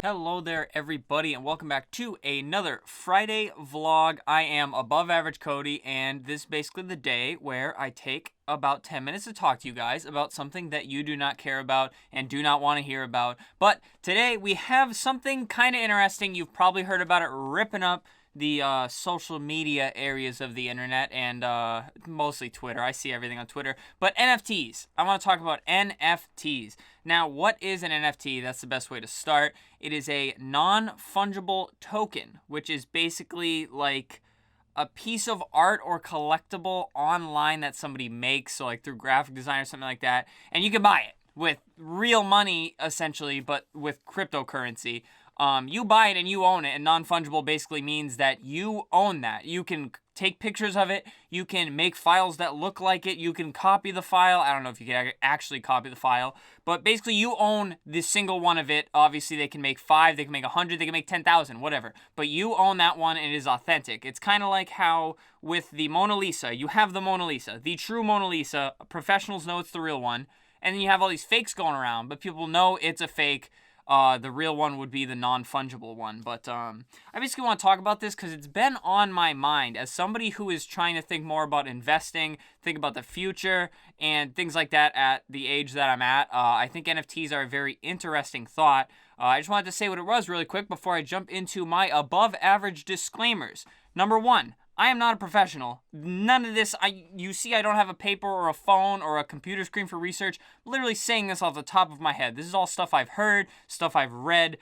Hello there, everybody, and welcome back to another Friday vlog. I am Above Average Cody, and this is basically the day where I take about 10 minutes to talk to you guys about something that you do not care about and do not want to hear about. But today we have something kind of interesting. You've probably heard about it ripping up the social media areas of the internet and mostly Twitter. I see everything on Twitter. But NFTs. I want to talk about NFTs. Now, what is an NFT? That's the best way to start. It is a non-fungible token, which is basically like a piece of art or collectible online that somebody makes, so like through graphic design or something like that, and you can buy it with real money, essentially, but with cryptocurrency. You buy it and you own it, and non-fungible basically means that you own that. You can take pictures of it, you can make files that look like it, you can copy the file. I don't know if you can actually copy the file, but basically you own the single one of it. Obviously they can make 5, they can make 100, they can make 10,000, whatever, but you own that one and it is authentic. It's kind of like how with the Mona Lisa, you have the Mona Lisa, the true Mona Lisa. Professionals know it's the real one, and then you have all these fakes going around, but people know it's a fake. The real one would be the non-fungible one. But I basically want to talk about this because it's been on my mind as somebody who is trying to think more about investing, think about the future, and things like that at the age that I'm at. I think NFTs are a very interesting thought. I just wanted to say what it was really quick before I jump into my above-average disclaimers. Number 1. I am not a professional. None of this, you see I don't have a paper or a phone or a computer screen for research. I'm literally saying this off the top of my head. This is all stuff I've heard, stuff I've read.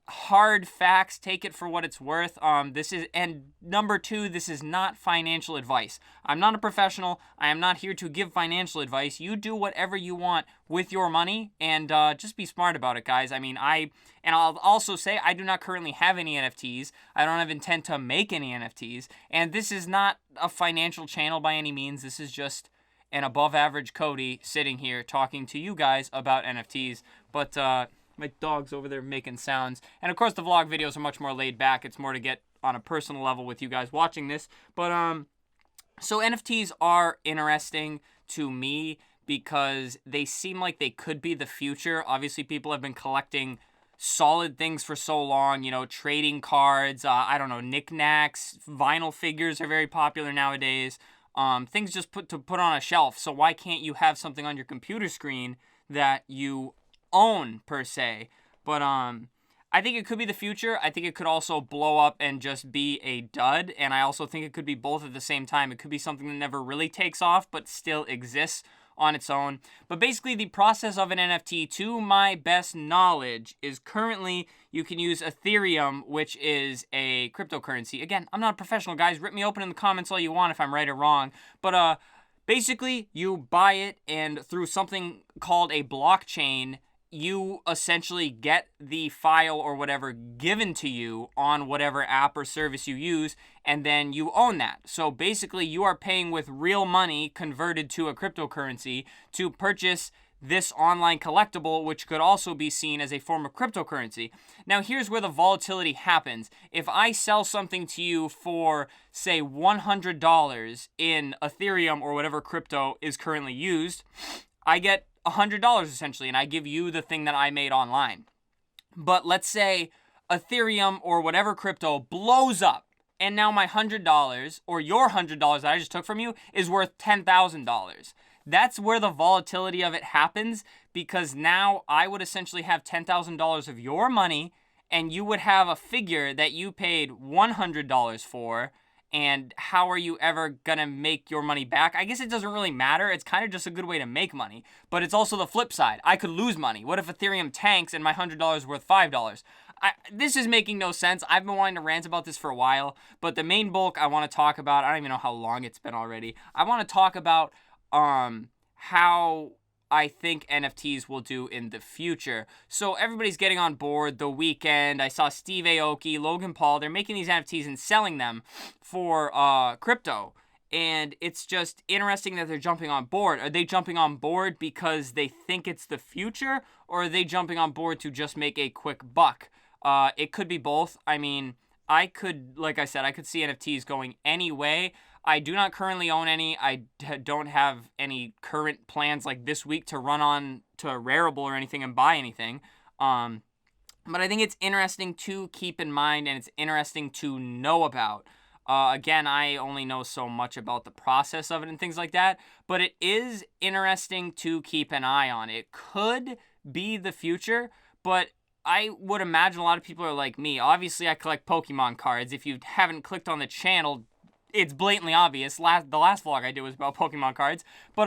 Hard facts, take it for what it's worth. And number 2, this is not financial advice. I'm not a professional. I am not here to give financial advice. You do whatever you want with your money, and just be smart about it, guys. I'll also say I do not currently have any NFTs. I don't have intent to make any NFTs, and this is not a financial channel by any means. This is just an above average Cody sitting here talking to you guys about NFTs. But my dog's over there making sounds. And of course the vlog videos are much more laid back. It's more to get on a personal level with you guys watching this. But so NFTs are interesting to me because they seem like they could be the future. Obviously people have been collecting solid things for so long, you know, trading cards, knickknacks, vinyl figures are very popular nowadays. Things just put on a shelf. So why can't you have something on your computer screen that you own per se? But I think it could be the future. I think it could also blow up and just be a dud, and I also think it could be both at the same time. It could be something that never really takes off but still exists on its own. But basically the process of an NFT, to my best knowledge, is currently you can use Ethereum, which is a cryptocurrency. Again, I'm not a professional, guys. Rip me open in the comments all you want if I'm right or wrong. But basically you buy it, and through something called a blockchain, you essentially get the file or whatever given to you on whatever app or service you use, and then you own that. So basically you are paying with real money converted to a cryptocurrency to purchase this online collectible, which could also be seen as a form of cryptocurrency. Now here's where the volatility happens. If I sell something to you for, say, $100 in Ethereum or whatever crypto is currently used, I get $100 essentially, and I give you the thing that I made online. But let's say Ethereum or whatever crypto blows up, and now my $100 or your $100 that I just took from you is worth $10,000. That's where the volatility of it happens, because now I would essentially have $10,000 of your money, and you would have a figure that you paid $100 for. And how are you ever gonna make your money back? I guess it doesn't really matter. It's kind of just a good way to make money. But it's also the flip side. I could lose money. What if Ethereum tanks and my $100 is worth $5? This is making no sense. I've been wanting to rant about this for a while. But the main bulk I want to talk about, I don't even know how long it's been already. I want to talk about how I think NFTs will do in the future. So everybody's getting on board. The Weeknd, I saw Steve Aoki, Logan Paul, they're making these NFTs and selling them for crypto. And it's just interesting that they're jumping on board. Are they jumping on board because they think it's the future, or are they jumping on board to just make a quick buck? It could be both. I mean, like I said, I could see NFTs going any way. I do not currently own any. I don't have any current plans like this week to run on to Rarible or anything and buy anything. but I think it's interesting to keep in mind, and it's interesting to know about. Again, I only know so much about the process of it and things like that, but it is interesting to keep an eye on. It could be the future, but I would imagine a lot of people are like me. Obviously, I collect Pokemon cards. If you haven't clicked on the channel, it's blatantly obvious. The last vlog I did was about Pokemon cards, but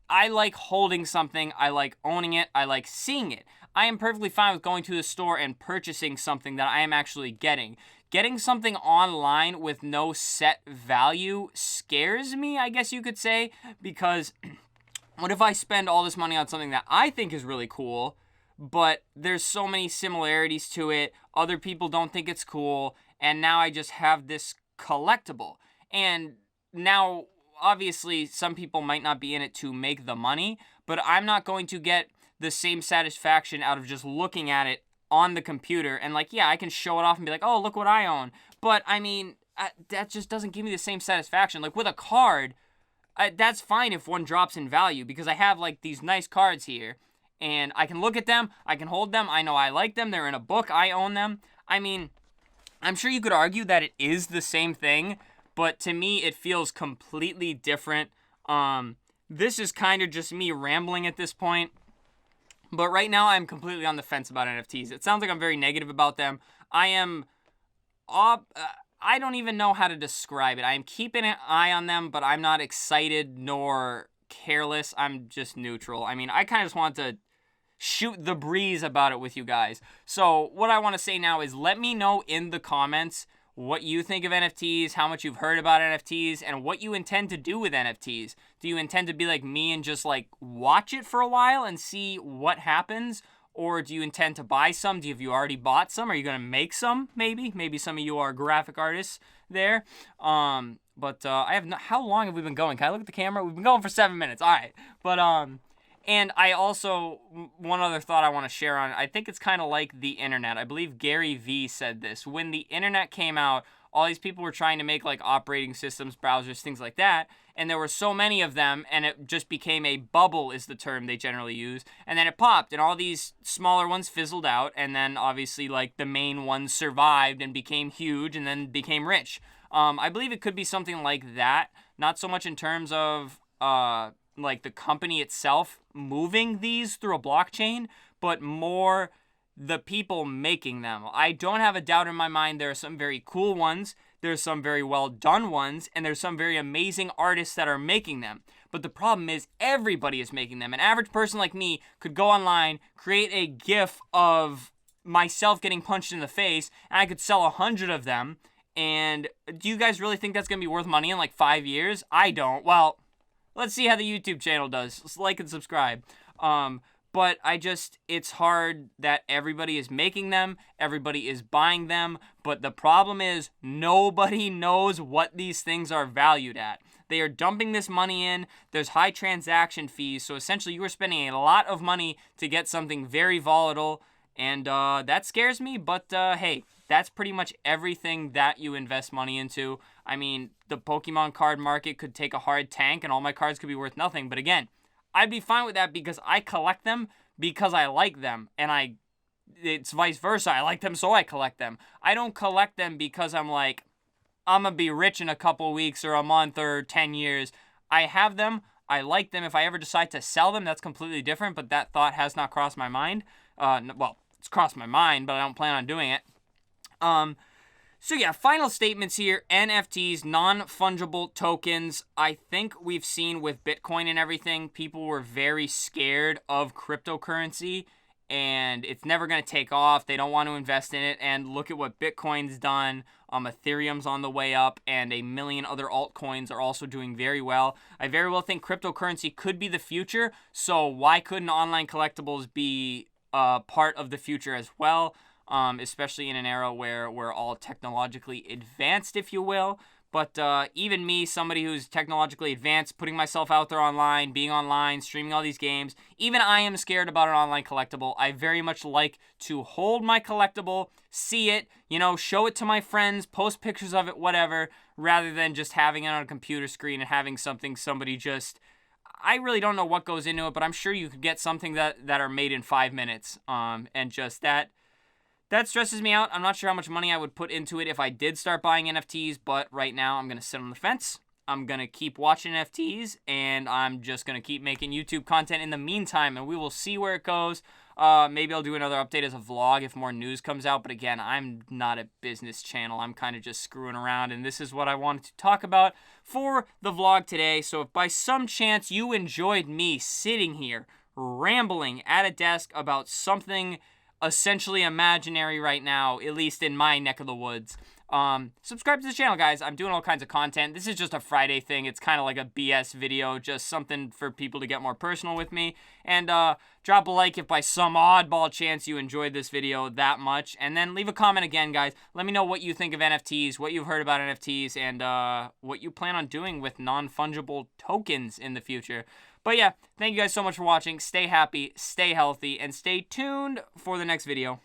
I like holding something. I like owning it. I like seeing it. I am perfectly fine with going to the store and purchasing something that I am actually getting. Getting something online with no set value scares me, I guess you could say, because what if I spend all this money on something that I think is really cool, but there's so many similarities to it, other people don't think it's cool, and now I just have this collectible. And now, obviously, some people might not be in it to make the money, but I'm not going to get the same satisfaction out of just looking at it on the computer and like, yeah, I can show it off and be like, oh, look what I own. But I mean, that just doesn't give me the same satisfaction. Like with a card, that's fine if one drops in value because I have like these nice cards here and I can look at them, I can hold them, I know I like them, they're in a book, I own them. I mean, I'm sure you could argue that it is the same thing, but to me, it feels completely different. This is kind of just me rambling at this point. But right now, I'm completely on the fence about NFTs. It sounds like I'm very negative about them. I don't even know how to describe it. I am keeping an eye on them, but I'm not excited nor careless. I'm just neutral. I mean, I kind of just want to shoot the breeze about it with you guys. So what I want to say now is let me know in the comments what you think of NFTs, how much you've heard about NFTs, and what you intend to do with NFTs. Do you intend to be like me and just like watch it for a while and see what happens? Or do you intend to buy some? Have you already bought some? Are you going to make some? Maybe some of you are graphic artists there. But I have not, how long have we been going? Can I look at the camera? We've been going for 7 minutes. All right. But and I also, one other thought I want to share on, I think it's kind of like the internet. I believe Gary Vee said this. When the internet came out, all these people were trying to make like operating systems, browsers, things like that. And there were so many of them, and it just became a bubble is the term they generally use. And then it popped, and all these smaller ones fizzled out. And then obviously like the main ones survived and became huge and then became rich. I believe it could be something like that. Not so much in terms of like the company itself moving these through a blockchain, but more the people making them. I don't have a doubt in my mind there are some very cool ones, there's some very well done ones, and there's some very amazing artists that are making them. But the problem is everybody is making them. An average person like me could go online, create a GIF of myself getting punched in the face, and I could sell 100 of them. And do you guys really think that's going to be worth money in like 5 years? I don't. Well, let's see how the YouTube channel does. Let's like and subscribe. But it's hard that everybody is making them, everybody is buying them, but the problem is nobody knows what these things are valued at. They are dumping this money in, there's high transaction fees, so essentially you are spending a lot of money to get something very volatile, and that scares me, but hey, that's pretty much everything that you invest money into. I mean, the Pokemon card market could take a hard tank and all my cards could be worth nothing. But again, I'd be fine with that because I collect them because I like them. And it's vice versa. I like them so I collect them. I don't collect them because I'm like, I'm going to be rich in a couple weeks or a month or 10 years. I have them. I like them. If I ever decide to sell them, that's completely different. But that thought has not crossed my mind. Well, it's crossed my mind, but I don't plan on doing it. So yeah, final statements here. NFTs, non-fungible tokens. I think we've seen with Bitcoin and everything, people were very scared of cryptocurrency and it's never going to take off. They don't want to invest in it. And look at what Bitcoin's done. Ethereum's on the way up and a million other altcoins are also doing very well. I very well think cryptocurrency could be the future. So why couldn't online collectibles be part of the future as well? Especially in an era where we're all technologically advanced, if you will. But even me, somebody who's technologically advanced, putting myself out there online, being online, streaming all these games, even I am scared about an online collectible. I very much like to hold my collectible, see it, show it to my friends, post pictures of it, whatever, rather than just having it on a computer screen and having something somebody just... I really don't know what goes into it, but I'm sure you could get something that are made in 5 minutes. And just that stresses me out. I'm not sure how much money I would put into it if I did start buying NFTs, but right now I'm going to sit on the fence. I'm going to keep watching NFTs, and I'm just going to keep making YouTube content in the meantime, and we will see where it goes. Maybe I'll do another update as a vlog if more news comes out, but again, I'm not a business channel. I'm kind of just screwing around, and this is what I wanted to talk about for the vlog today. So if by some chance you enjoyed me sitting here rambling at a desk about something essentially imaginary right now, at least in my neck of the woods, subscribe to the channel, guys. I'm doing all kinds of content. This is just a Friday thing. It's kind of like a BS video, just something for people to get more personal with me. And drop a like if by some oddball chance you enjoyed this video that much, and then leave a comment again, guys. Let me know what you think of NFTs, what you've heard about NFTs, and what you plan on doing with non-fungible tokens in the future. But yeah, thank you guys so much for watching. Stay happy, stay healthy, and stay tuned for the next video.